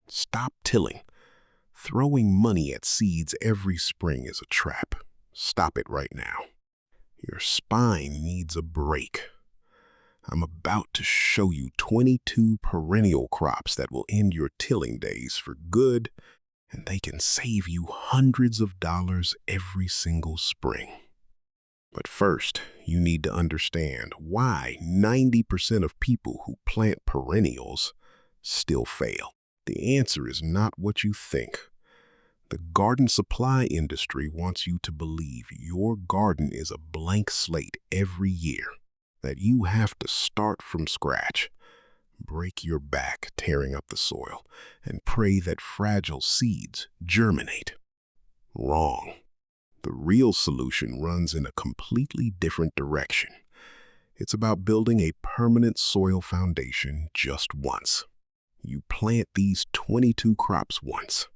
Stop tilling. Throwing money at seeds every spring is a trap. Stop it right now. Your spine needs a break. I'm about to show you 22 perennial crops that will end your tilling days for good, and they can save you hundreds of dollars every single spring. But first, you need to understand why 90% of people who plant perennials still fail. The answer is not what you think. The garden supply industry wants you to believe your garden is a blank slate every year, that you have to start from scratch, break your back tearing up the soil, and pray that fragile seeds germinate. Wrong. The real solution runs in a completely different direction. It's about building a permanent soil foundation just once. You plant these 22 crops once,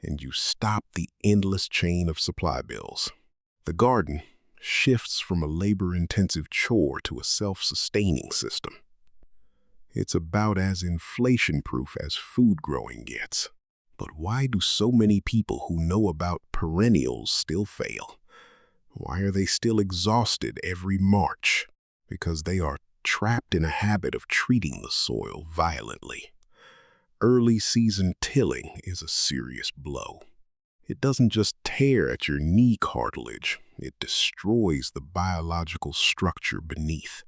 and you stop the endless chain of supply bills. The garden shifts from a labor-intensive chore to a self-sustaining system. It's about as inflation-proof as food growing gets. But why do so many people who know about perennials still fail? Why are they still exhausted every March? Because they are trapped in a habit of treating the soil violently. Early season tilling is a serious blow. It doesn't just tear at your knee cartilage, it destroys the biological structure beneath.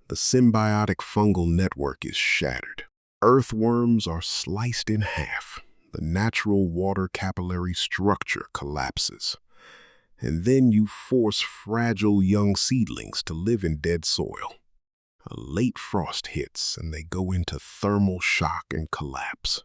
The symbiotic fungal network is shattered. Earthworms are sliced in half. The natural water capillary structure collapses. And then you force fragile young seedlings to live in dead soil. A late frost hits and they go into thermal shock and collapse.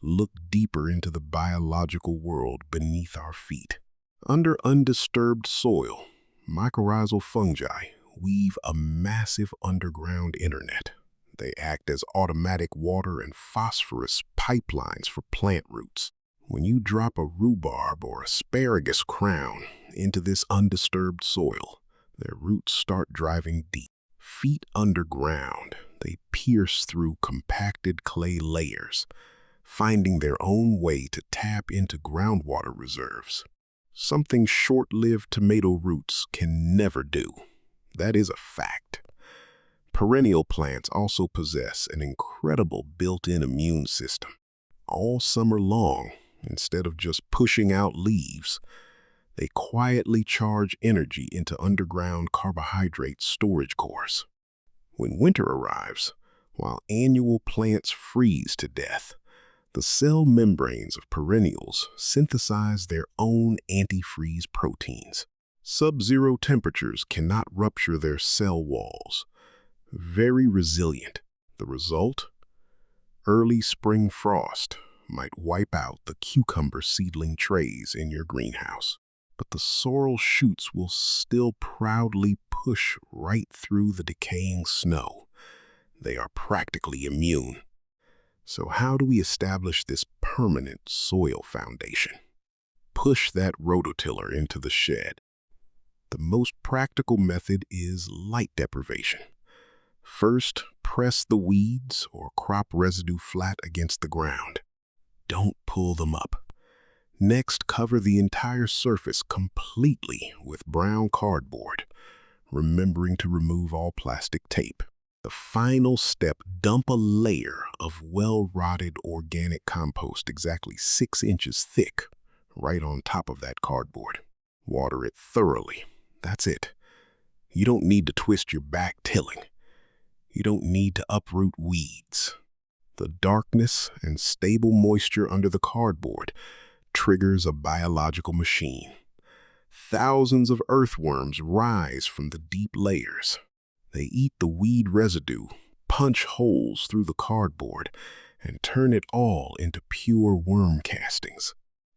Look deeper into the biological world beneath our feet. Under undisturbed soil, mycorrhizal fungi weave a massive underground internet. They act as automatic water and phosphorus pipelines for plant roots. When you drop a rhubarb or asparagus crown into this undisturbed soil, their roots start driving deep. Feet underground, they pierce through compacted clay layers, finding their own way to tap into groundwater reserves. Something short-lived tomato roots can never do. That is a fact. Perennial plants also possess an incredible built-in immune system. All summer long, instead of just pushing out leaves, they quietly charge energy into underground carbohydrate storage cores. When winter arrives, while annual plants freeze to death, the cell membranes of perennials synthesize their own antifreeze proteins. Sub-zero temperatures cannot rupture their cell walls. Very resilient. The result? Early spring frost might wipe out the cucumber seedling trays in your greenhouse, but the sorrel shoots will still proudly push right through the decaying snow. They are practically immune. So how do we establish this permanent soil foundation? Push that rototiller into the shed. The most practical method is light deprivation. First, press the weeds or crop residue flat against the ground. Don't pull them up. Next, cover the entire surface completely with brown cardboard, remembering to remove all plastic tape. The final step, dump a layer of well-rotted organic compost exactly 6 inches thick right on top of that cardboard. Water it thoroughly. That's it. You don't need to twist your back tilling. You don't need to uproot weeds. The darkness and stable moisture under the cardboard triggers a biological machine. Thousands of earthworms rise from the deep layers. They eat the weed residue, punch holes through the cardboard, and turn it all into pure worm castings.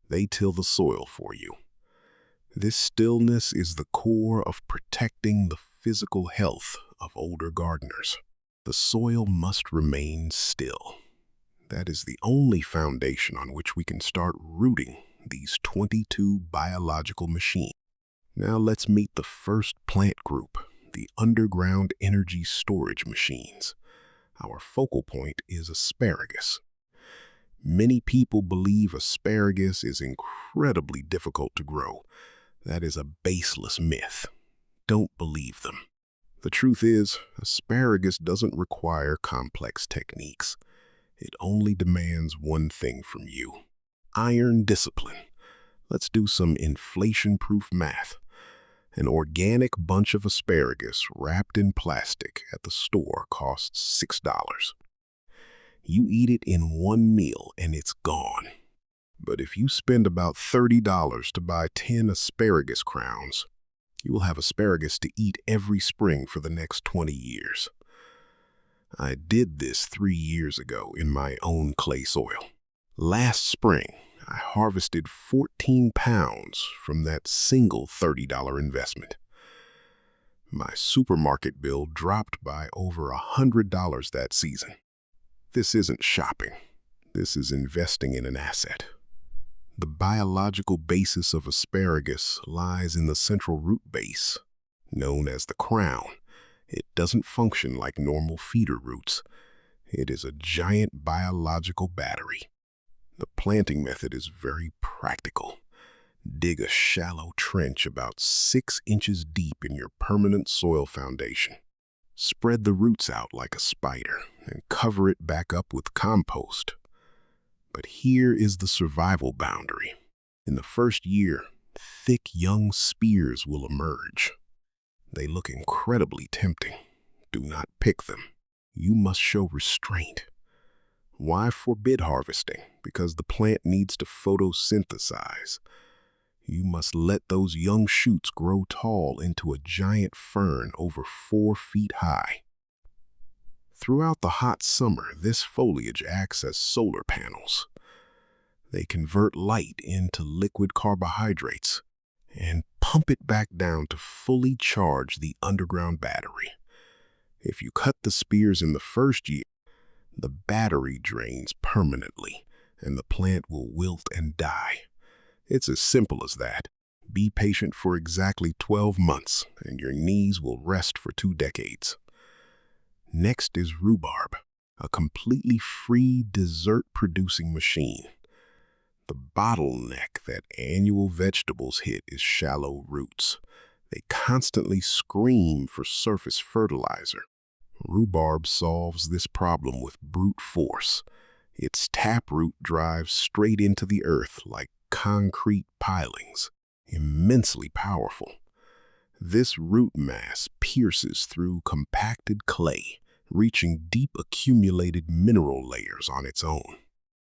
They till the soil for you. This stillness is the core of protecting the physical health of older gardeners. The soil must remain still. That is the only foundation on which we can start rooting these 22 biological machines. Now let's meet the first plant group, the underground energy storage machines. Our focal point is asparagus. Many people believe asparagus is incredibly difficult to grow. That is a baseless myth. Don't believe them. The truth is, asparagus doesn't require complex techniques. It only demands one thing from you: iron discipline. Let's do some inflation-proof math. An organic bunch of asparagus wrapped in plastic at the store costs $6. You eat it in one meal and it's gone. But if you spend about $30 to buy 10 asparagus crowns, you will have asparagus to eat every spring for the next 20 years. I did this 3 years ago in my own clay soil. Last spring, I harvested 14 pounds from that single $30 investment. My supermarket bill dropped by over $100 that season. This isn't shopping. This is investing in an asset. The biological basis of asparagus lies in the central root base, known as the crown. It doesn't function like normal feeder roots. It is a giant biological battery. The planting method is very practical. Dig a shallow trench about 6 inches deep in your permanent soil foundation. Spread the roots out like a spider and cover it back up with compost. But here is the survival boundary. In the first year, thick young spears will emerge. They look incredibly tempting. Do not pick them. You must show restraint. Why forbid harvesting? Because the plant needs to photosynthesize. You must let those young shoots grow tall into a giant fern over 4 feet high. Throughout the hot summer, this foliage acts as solar panels. They convert light into liquid carbohydrates and pump it back down to fully charge the underground battery. If you cut the spears in the first year, the battery drains permanently and the plant will wilt and die. It's as simple as that. Be patient for exactly 12 months and your knees will rest for 2 decades. Next is rhubarb, a completely free dessert-producing machine. The bottleneck that annual vegetables hit is shallow roots. They constantly scream for surface fertilizer. Rhubarb solves this problem with brute force. Its taproot drives straight into the earth like concrete pilings, immensely powerful. This root mass pierces through compacted clay, reaching deep accumulated mineral layers on its own.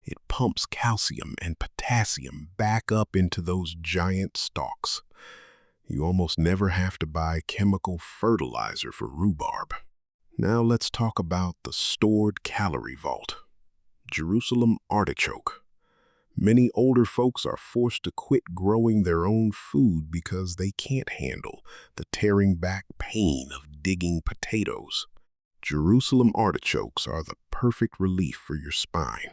It pumps calcium and potassium back up into those giant stalks. You almost never have to buy chemical fertilizer for rhubarb. Now let's talk about the stored calorie vault. Jerusalem artichoke. Many older folks are forced to quit growing their own food because they can't handle the tearing back pain of digging potatoes. Jerusalem artichokes are the perfect relief for your spine.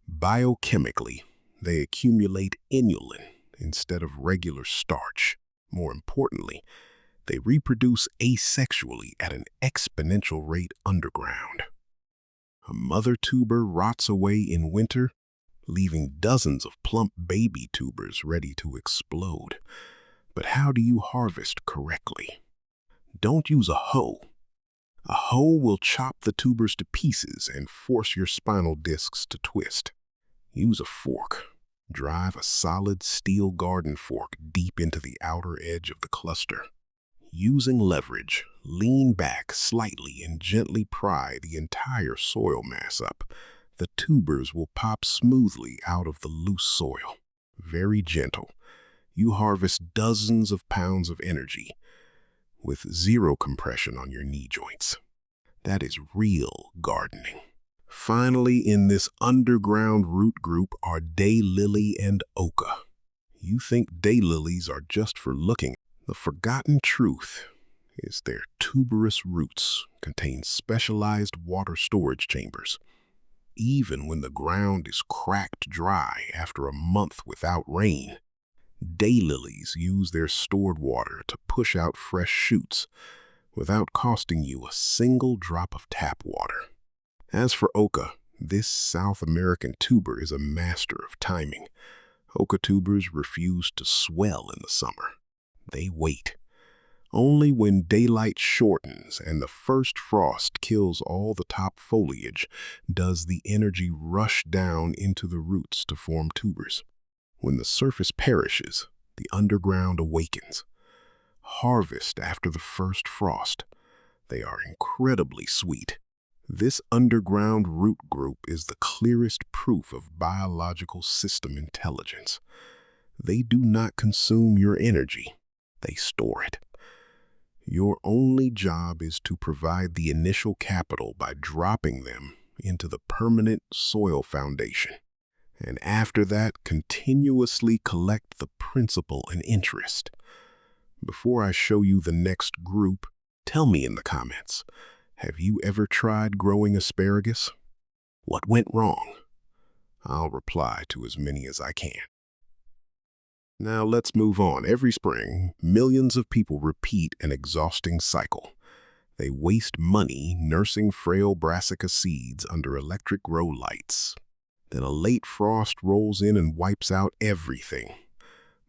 Biochemically, they accumulate inulin instead of regular starch. More importantly, they reproduce asexually at an exponential rate underground. A mother tuber rots away in winter, leaving dozens of plump baby tubers ready to explode. But how do you harvest correctly? Don't use a hoe. A hoe will chop the tubers to pieces and force your spinal discs to twist. Use a fork. Drive a solid steel garden fork deep into the outer edge of the cluster. Using leverage, lean back slightly and gently pry the entire soil mass up. The tubers will pop smoothly out of the loose soil. Very gentle. You harvest dozens of pounds of energy with zero compression on your knee joints. That is real gardening. Finally, in this underground root group are daylily and oca. You think daylilies are just for looking. The forgotten truth is their tuberous roots contain specialized water storage chambers. Even when the ground is cracked dry after a month without rain, daylilies use their stored water to push out fresh shoots without costing you a single drop of tap water. As for oca, This South American tuber is a master of timing. Oca tubers refuse to swell in the summer. They wait. Only when daylight shortens and the first frost kills all the top foliage does the energy rush down into the roots to form tubers. When the surface perishes, the underground awakens. Harvest after the first frost. They are incredibly sweet. This underground root group is the clearest proof of biological system intelligence. They do not consume your energy. They store it. Your only job is to provide the initial capital by dropping them into the permanent soil foundation. And after that, continuously collect the principal and interest. Before I show you the next group, tell me in the comments, have you ever tried growing asparagus? What went wrong? I'll reply to as many as I can. Now let's move on. Every spring, millions of people repeat an exhausting cycle. They waste money nursing frail brassica seeds under electric grow lights. Then a late frost rolls in and wipes out everything.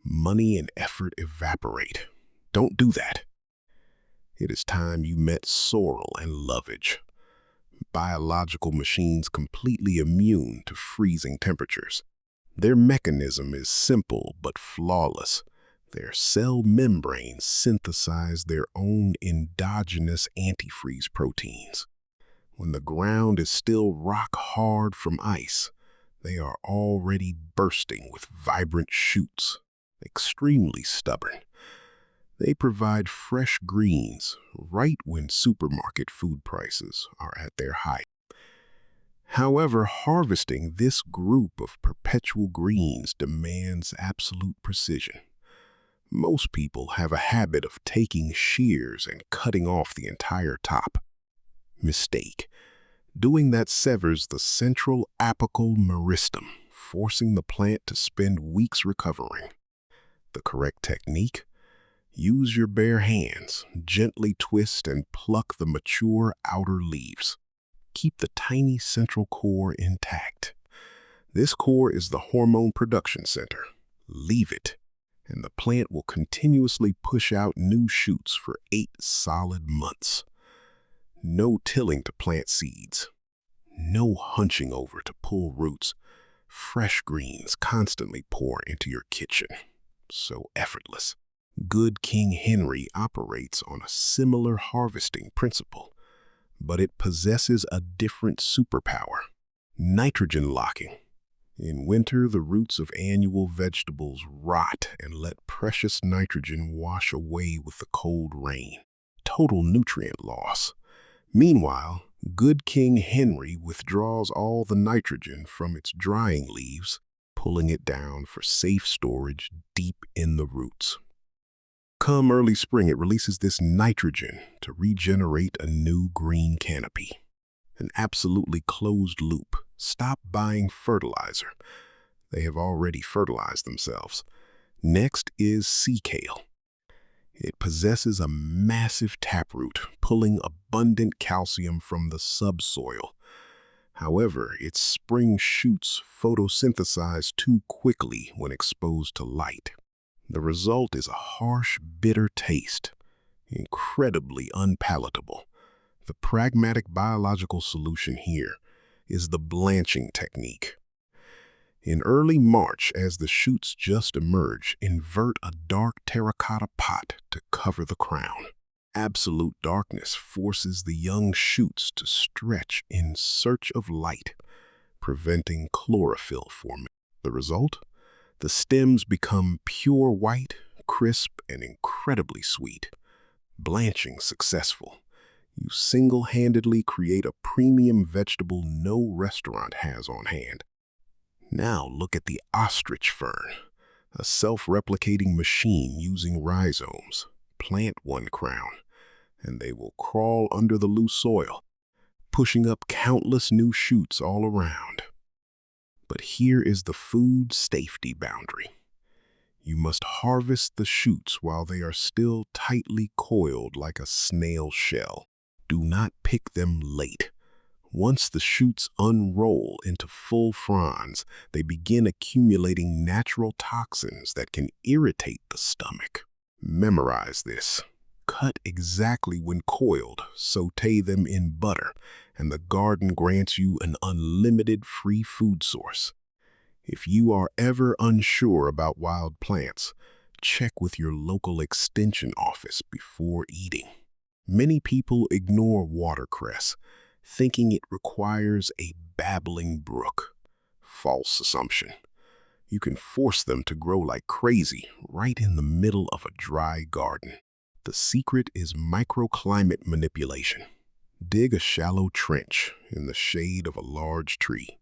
Money and effort evaporate. Don't do that. It is time you met sorrel and lovage. Biological machines completely immune to freezing temperatures. Their mechanism is simple but flawless. Their cell membranes synthesize their own endogenous antifreeze proteins. When the ground is still rock hard from ice, they are already bursting with vibrant shoots, extremely stubborn. They provide fresh greens right when supermarket food prices are at their height. However, harvesting this group of perpetual greens demands absolute precision. Most people have a habit of taking shears and cutting off the entire top. Mistake. Doing that severs the central apical meristem, forcing the plant to spend weeks recovering. The correct technique? Use your bare hands, gently twist and pluck the mature outer leaves. Keep the tiny central core intact. This core is the hormone production center. Leave it, and the plant will continuously push out new shoots for 8 solid months. No tilling to plant seeds. No hunching over to pull roots. Fresh greens constantly pour into your kitchen. So effortless. Good King Henry operates on a similar harvesting principle, but it possesses a different superpower: nitrogen locking. In winter, the roots of annual vegetables rot and let precious nitrogen wash away with the cold rain. Total nutrient loss. Meanwhile, Good King Henry withdraws all the nitrogen from its drying leaves, pulling it down for safe storage deep in the roots. Come early spring, it releases this nitrogen to regenerate a new green canopy. An absolutely closed loop. Stop buying fertilizer. They have already fertilized themselves. Next is sea kale. It possesses a massive taproot, pulling abundant calcium from the subsoil. However, its spring shoots photosynthesize too quickly when exposed to light. The result is a harsh, bitter taste, incredibly unpalatable. The pragmatic biological solution here is the blanching technique. In early March, as the shoots just emerge, invert a dark terracotta pot to cover the crown. Absolute darkness forces the young shoots to stretch in search of light, preventing chlorophyll formation. The result? The stems become pure white, crisp, and incredibly sweet. Blanching successful. You single-handedly create a premium vegetable no restaurant has on hand. Now look at the ostrich fern, a self-replicating machine using rhizomes. Plant one crown, and they will crawl under the loose soil, pushing up countless new shoots all around. But here is the food safety boundary. You must harvest the shoots while they are still tightly coiled like a snail shell. Do not pick them late. Once the shoots unroll into full fronds, they begin accumulating natural toxins that can irritate the stomach. Memorize this. Cut exactly when coiled, sauté them in butter, and the garden grants you an unlimited free food source. If you are ever unsure about wild plants, check with your local extension office before eating. Many people ignore watercress, thinking it requires a babbling brook. False assumption. You can force them to grow like crazy right in the middle of a dry garden. The secret is microclimate manipulation. Dig a shallow trench in the shade of a large tree.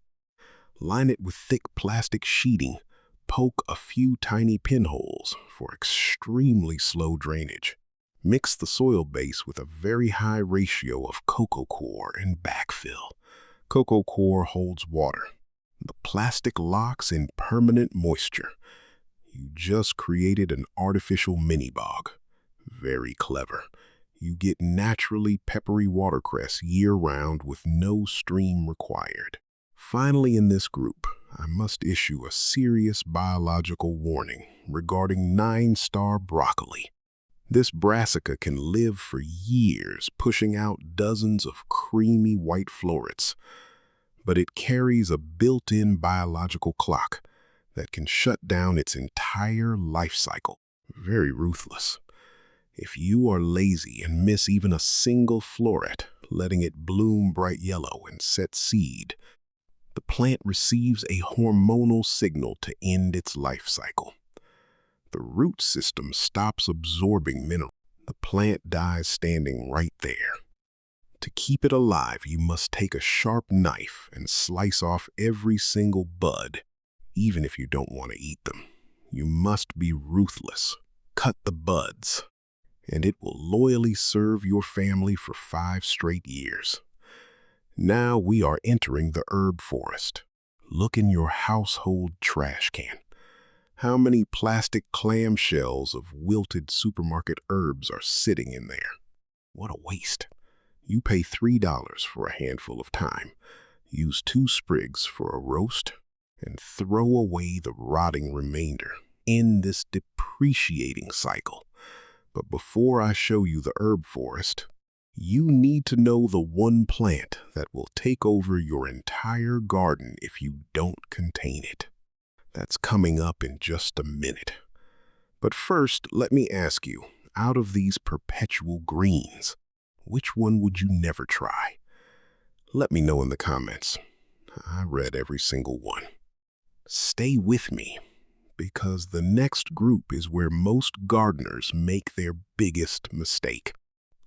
Line it with thick plastic sheeting. Poke a few tiny pinholes for extremely slow drainage. Mix the soil base with a very high ratio of cocoa coir and backfill. Cocoa coir holds water. The plastic locks in permanent moisture. You just created an artificial mini-bog. Very clever. You get naturally peppery watercress year-round with no stream required. Finally, in this group, I must issue a serious biological warning regarding 9-star broccoli. This brassica can live for years, pushing out dozens of creamy white florets, but it carries a built-in biological clock that can shut down its entire life cycle. Very ruthless. If you are lazy and miss even a single floret, letting it bloom bright yellow and set seed, the plant receives a hormonal signal to end its life cycle. The root system stops absorbing minerals. The plant dies standing right there. To keep it alive, you must take a sharp knife and slice off every single bud, even if you don't want to eat them. You must be ruthless. Cut the buds, and it will loyally serve your family for 5 straight years. Now we are entering the herb forest. Look in your household trash can. How many plastic clamshells of wilted supermarket herbs are sitting in there? What a waste. You pay $3 for a handful of thyme, use 2 sprigs for a roast, and throw away the rotting remainder. End this depreciating cycle. But before I show you the herb forest, you need to know the one plant that will take over your entire garden if you don't contain it. That's coming up in just a minute. But first, let me ask you, out of these perpetual greens, which one would you never try? Let me know in the comments. I read every single one. Stay with me, because the next group is where most gardeners make their biggest mistake.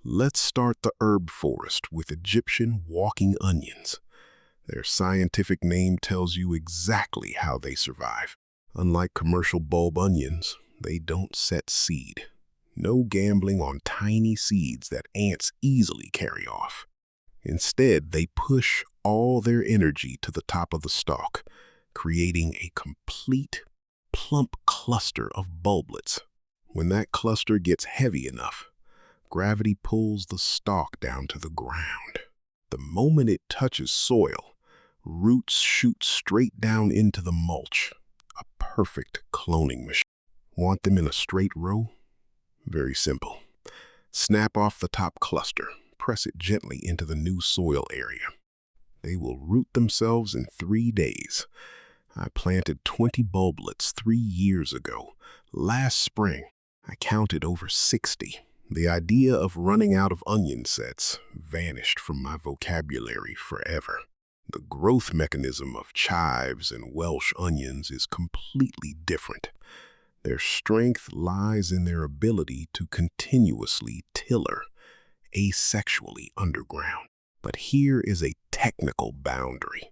Let's start the herb forest with Egyptian walking onions. Their scientific name tells you exactly how they survive. Unlike commercial bulb onions, they don't set seed. No gambling on tiny seeds that ants easily carry off. Instead, they push all their energy to the top of the stalk, creating a complete, plump cluster of bulblets. When that cluster gets heavy enough, gravity pulls the stalk down to the ground. The moment it touches soil, roots shoot straight down into the mulch. A perfect cloning machine. Want them in a straight row? Very simple. Snap off the top cluster. Press it gently into the new soil area. They will root themselves in 3 days. I planted 20 bulblets 3 years ago. Last spring, I counted over 60. The idea of running out of onion sets vanished from my vocabulary forever. The growth mechanism of chives and Welsh onions is completely different. Their strength lies in their ability to continuously tiller asexually underground. But here is a technical boundary.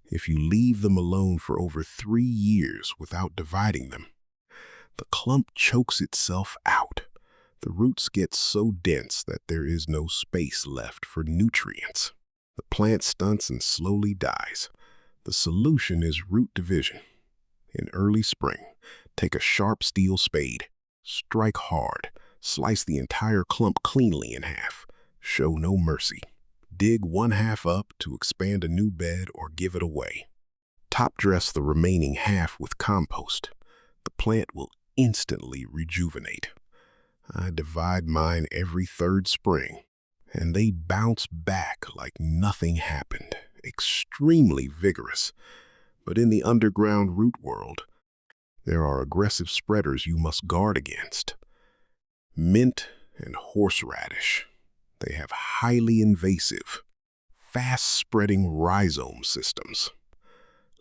If you leave them alone for over 3 years without dividing them, the clump chokes itself out. The roots get so dense that there is no space left for nutrients. The plant stunts and slowly dies. The solution is root division. In early spring, take a sharp steel spade, strike hard, slice the entire clump cleanly in half. Show no mercy. Dig one half up to expand a new bed or give it away. Top dress the remaining half with compost. The plant will instantly rejuvenate. I divide mine every third spring, and they bounce back like nothing happened, extremely vigorous. But in the underground root world, there are aggressive spreaders you must guard against. Mint and horseradish. They have highly invasive, fast-spreading rhizome systems.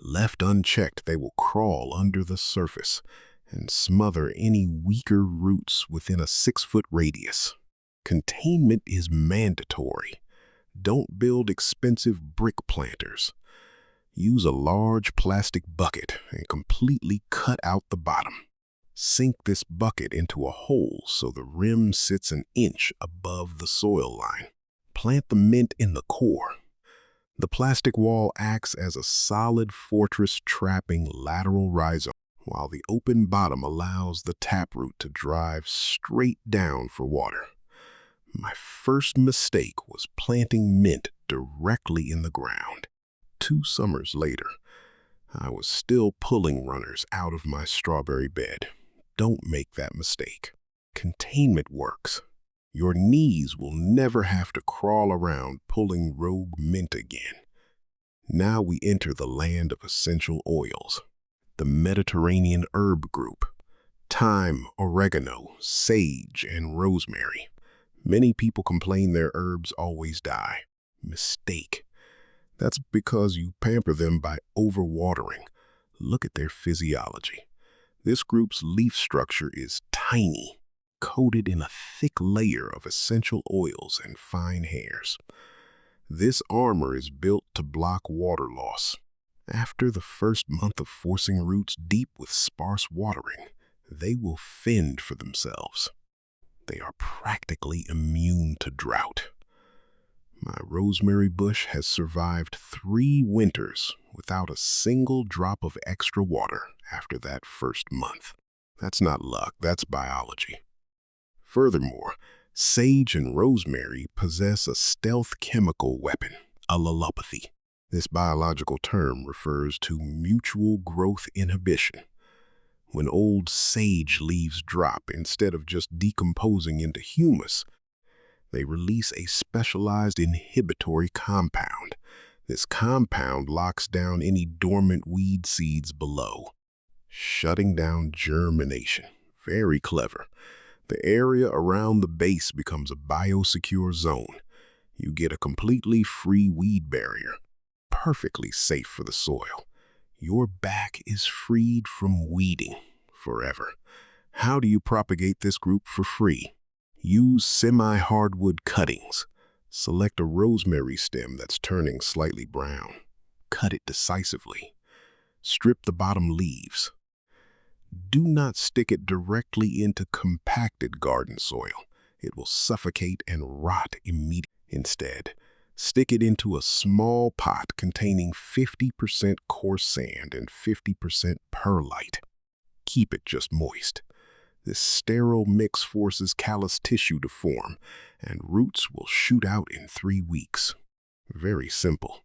Left unchecked, they will crawl under the surface and smother any weaker roots within a 6-foot radius. Containment is mandatory. Don't build expensive brick planters. Use a large plastic bucket and completely cut out the bottom. Sink this bucket into a hole so the rim sits an inch above the soil line. Plant the mint in the core. The plastic wall acts as a solid fortress trapping lateral rhizome, while the open bottom allows the taproot to drive straight down for water. My first mistake was planting mint directly in the ground. 2 summers later, I was still pulling runners out of my strawberry bed. Don't make that mistake. Containment works. Your knees will never have to crawl around pulling rogue mint again. Now we enter the land of essential oils, the Mediterranean herb group. Thyme, oregano, sage, and rosemary. Many people complain their herbs always die. Mistake. That's because you pamper them by overwatering. Look at their physiology. This group's leaf structure is tiny, coated in a thick layer of essential oils and fine hairs. This armor is built to block water loss. After the first month of forcing roots deep with sparse watering, they will fend for themselves. They are practically immune to drought. My rosemary bush has survived 3 winters without a single drop of extra water after that first month. That's not luck, that's biology. Furthermore, sage and rosemary possess a stealth chemical weapon, allelopathy. This biological term refers to mutual growth inhibition. When old sage leaves drop, instead of just decomposing into humus, they release a specialized inhibitory compound. This compound locks down any dormant weed seeds below, shutting down germination. Very clever. The area around the base becomes a biosecure zone. You get a completely free weed barrier, perfectly safe for the soil. Your back is freed from weeding forever. How do you propagate this group for free? Use semi-hardwood cuttings. Select a rosemary stem that's turning slightly brown. Cut it decisively. Strip the bottom leaves. Do not stick it directly into compacted garden soil. It will suffocate and rot immediately. Instead, stick it into a small pot containing 50% coarse sand and 50% perlite. Keep it just moist. This sterile mix forces callus tissue to form, and roots will shoot out in 3 weeks. Very simple.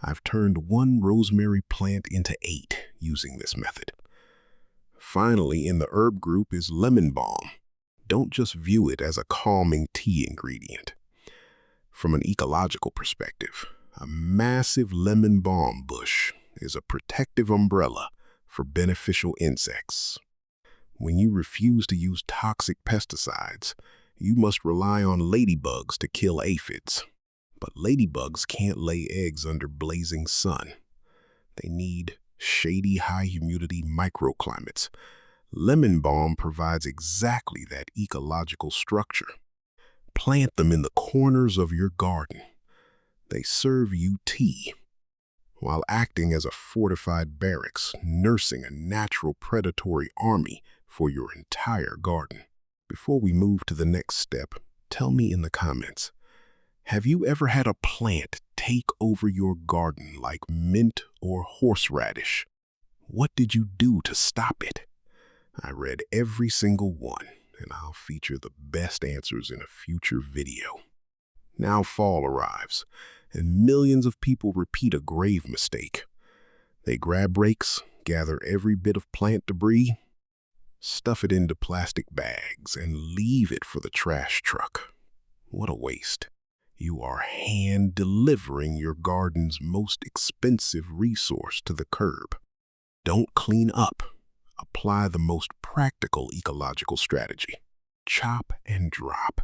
I've turned 1 rosemary plant into 8 using this method. Finally, in the herb group is lemon balm. Don't just view it as a calming tea ingredient. From an ecological perspective, a massive lemon balm bush is a protective umbrella for beneficial insects. When you refuse to use toxic pesticides, you must rely on ladybugs to kill aphids. But ladybugs can't lay eggs under blazing sun. They need shady, high-humidity microclimates. Lemon balm provides exactly that ecological structure. Plant them in the corners of your garden. They serve you tea, while acting as a fortified barracks, nursing a natural predatory army for your entire garden. Before we move to the next step, tell me in the comments, have you ever had a plant take over your garden like mint or horseradish? What did you do to stop it? I read every single one, and I'll feature the best answers in a future video. Now fall arrives, and millions of people repeat a grave mistake. They grab rakes, gather every bit of plant debris, stuff it into plastic bags, and leave it for the trash truck. What a waste. You are hand-delivering your garden's most expensive resource to the curb. Don't clean up. Apply the most practical ecological strategy. Chop and drop.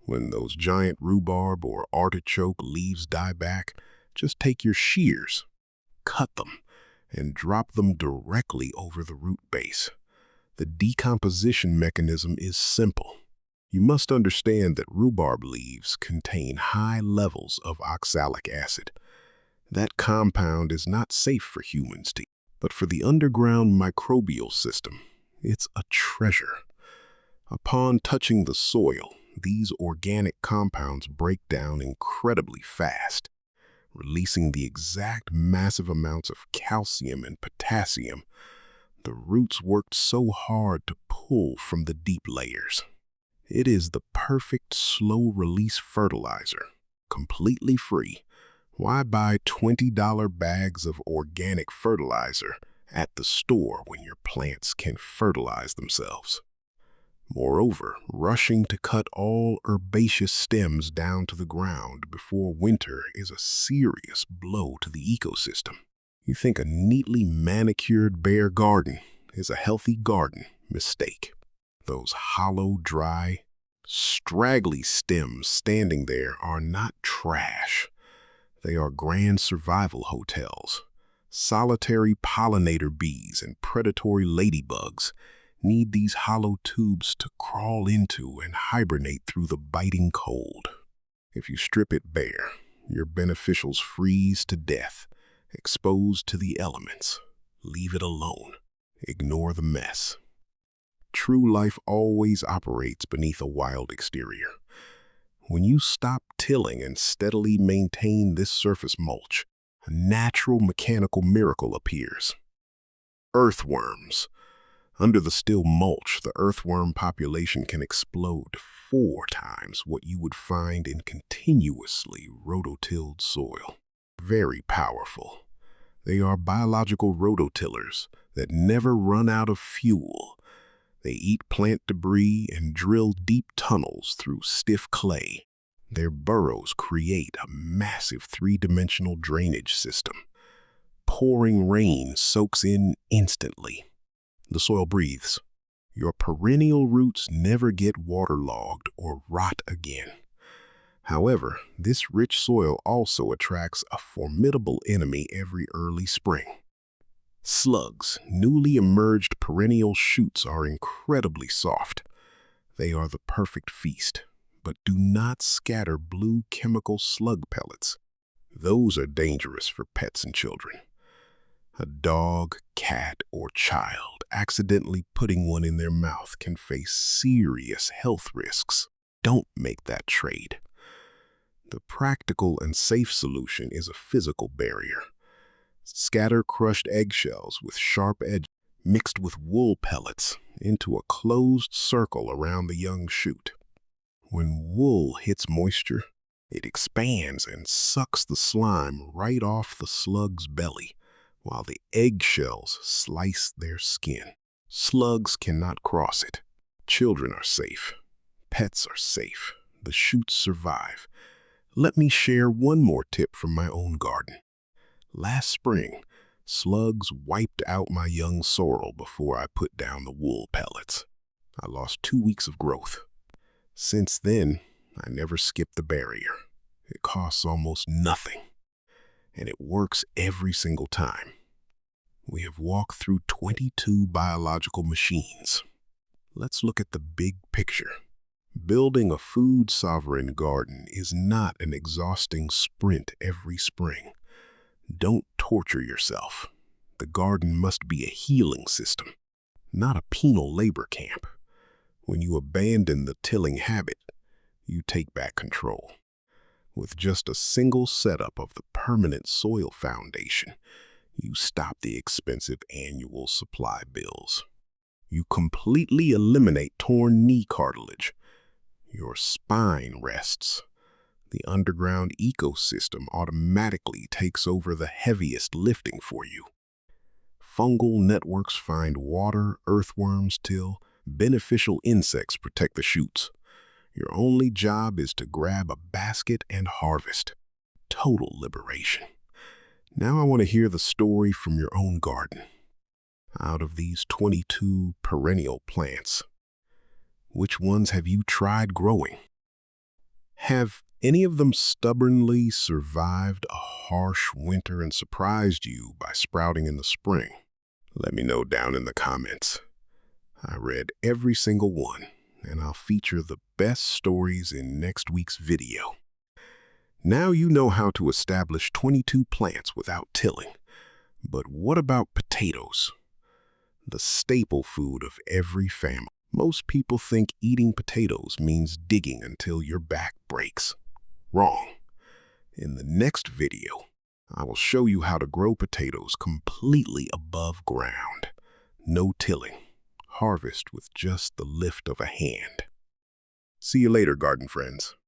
When those giant rhubarb or artichoke leaves die back, just take your shears, cut them, and drop them directly over the root base. The decomposition mechanism is simple. You must understand that rhubarb leaves contain high levels of oxalic acid. That compound is not safe for humans to eat, but for the underground microbial system, it's a treasure. Upon touching the soil, these organic compounds break down incredibly fast, releasing the exact massive amounts of calcium and potassium the roots worked so hard to pull from the deep layers. It is the perfect slow-release fertilizer, completely free. Why buy $20 bags of organic fertilizer at the store when your plants can fertilize themselves? Moreover, rushing to cut all herbaceous stems down to the ground before winter is a serious blow to the ecosystem. You think a neatly manicured bare garden is a healthy garden? Mistake. Those hollow, dry, straggly stems standing there are not trash. They are grand survival hotels. Solitary pollinator bees and predatory ladybugs need these hollow tubes to crawl into and hibernate through the biting cold. If you strip it bare, your beneficials freeze to death, exposed to the elements. Leave it alone. Ignore the mess. True life always operates beneath a wild exterior. When you stop tilling and steadily maintain this surface mulch, a natural mechanical miracle appears. Earthworms. Under the still mulch, the earthworm population can explode 4 times what you would find in continuously rototilled soil. Very powerful. They are biological rototillers that never run out of fuel. They eat plant debris and drill deep tunnels through stiff clay. Their burrows create a massive 3-dimensional drainage system. Pouring rain soaks in instantly. The soil breathes. Your perennial roots never get waterlogged or rot again. However, this rich soil also attracts a formidable enemy every early spring. Slugs, newly emerged perennial shoots, are incredibly soft. They are the perfect feast, but do not scatter blue chemical slug pellets. Those are dangerous for pets and children. A dog, cat, or child accidentally putting one in their mouth can face serious health risks. Don't make that trade. The practical and safe solution is a physical barrier. Scatter crushed eggshells with sharp edges mixed with wool pellets into a closed circle around the young shoot. When wool hits moisture, it expands and sucks the slime right off the slug's belly, while the eggshells slice their skin. Slugs cannot cross it. Children are safe. Pets are safe. The shoots survive. Let me share one more tip from my own garden. Last spring, slugs wiped out my young sorrel before I put down the wool pellets. I lost 2 weeks of growth. Since then, I never skipped the barrier. It costs almost nothing, and it works every single time. We have walked through 22 biological machines. Let's look at the big picture. Building a food-sovereign garden is not an exhausting sprint every spring. Don't torture yourself. The garden must be a healing system, not a penal labor camp. When you abandon the tilling habit, you take back control. With just a single setup of the permanent soil foundation, you stop the expensive annual supply bills. You completely eliminate torn knee cartilage. Your spine rests. The underground ecosystem automatically takes over the heaviest lifting for you. Fungal networks find water, earthworms till, beneficial insects protect the shoots. Your only job is to grab a basket and harvest. Total liberation. Now I want to hear the story from your own garden. Out of these 22 perennial plants, which ones have you tried growing? Have any of them stubbornly survived a harsh winter and surprised you by sprouting in the spring? Let me know down in the comments. I read every single one, and I'll feature the best stories in next week's video. Now you know how to establish 22 plants without tilling. But what about potatoes? The staple food of every family. Most people think eating potatoes means digging until your back breaks. Wrong. In the next video, I will show you how to grow potatoes completely above ground. No tilling. Harvest with just the lift of a hand. See you later, garden friends.